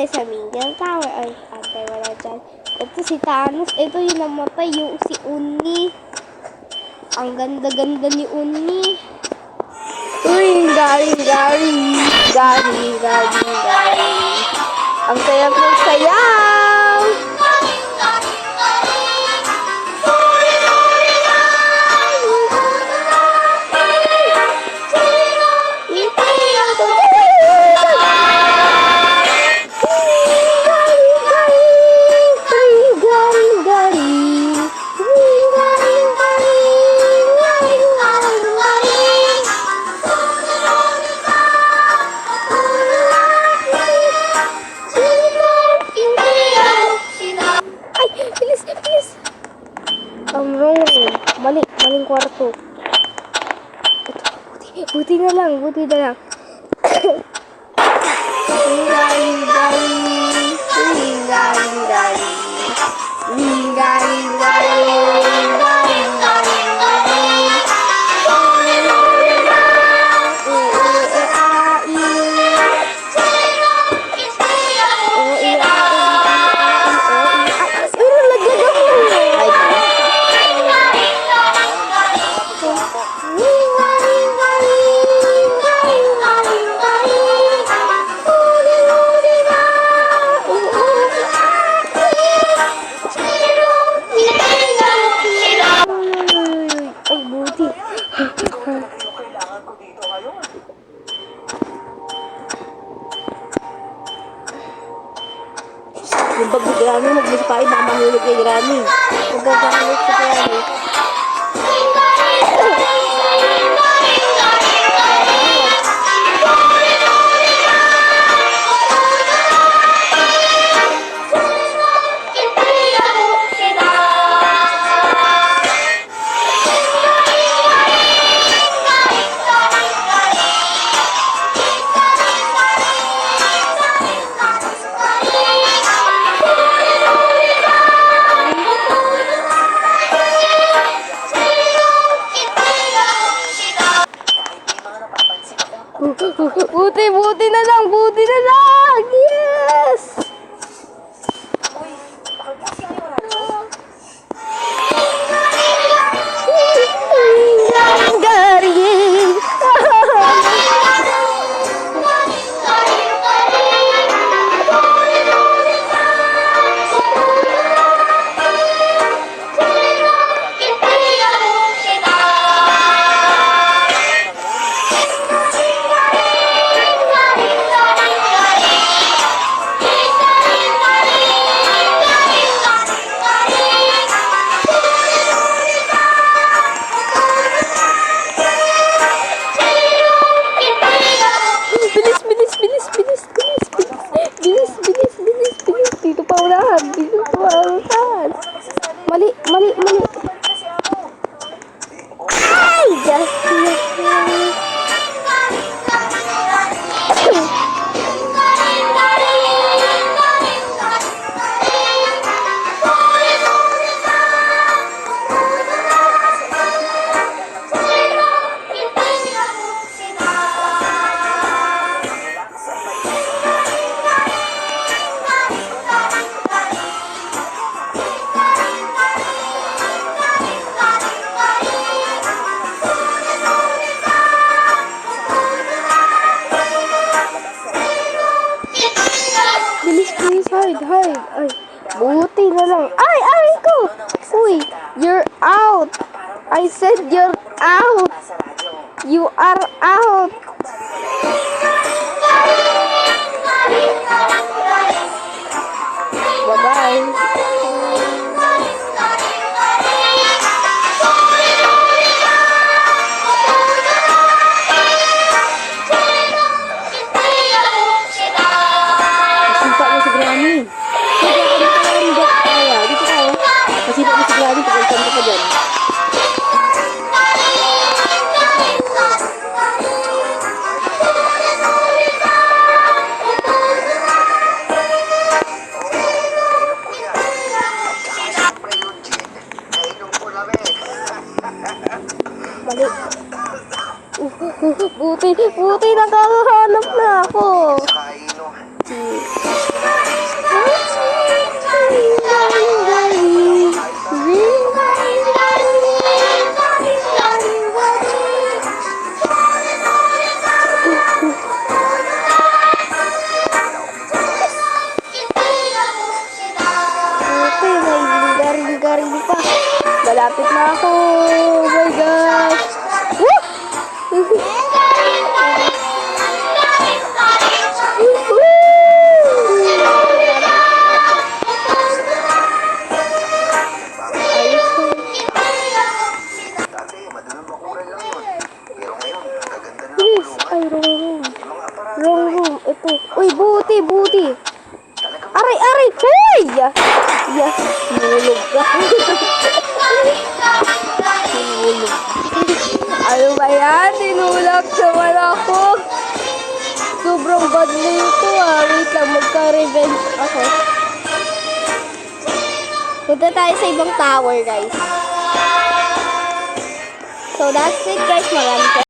tayo sa middle tower. Ay, antay, wala dyan. Ito si Thanos. Ito yung namatay, yung si Uni. Ang ganda-ganda ni Uni. Uy, Gary. Ang sayang. Maling kwarto. Buti na lang. Yung bag ni Granny, nagmusipain, baka mahulog kay Granny. Magagalit si Granny. Buti na lang. Yes! Dito pa unahan. Mali. Ay! Hide. Ay, buti na lang. Ay ko! Uy, you're out. I said you're out. You are out. Bye-bye. Buti nakakahanap na ako. Oh my gosh! Woo! Ayos ko. Dati, madalang bakuran lang yun. Pero ngayon, kaganda na ng Please! kulungan. Ay, wrong room. Yung mga aparato Wrong na rin. room. Ito. Uy, buti, buti. Talagang Aray, aray! Hoy! Yes, nulog ka. Nulog. Ano ba yan? Tinulak naman ako. Sobrang bad na ito ah. Wait lang, magka-revenge ako. Punta tayo sa ibang tower, guys. So, that's it, guys. Maraming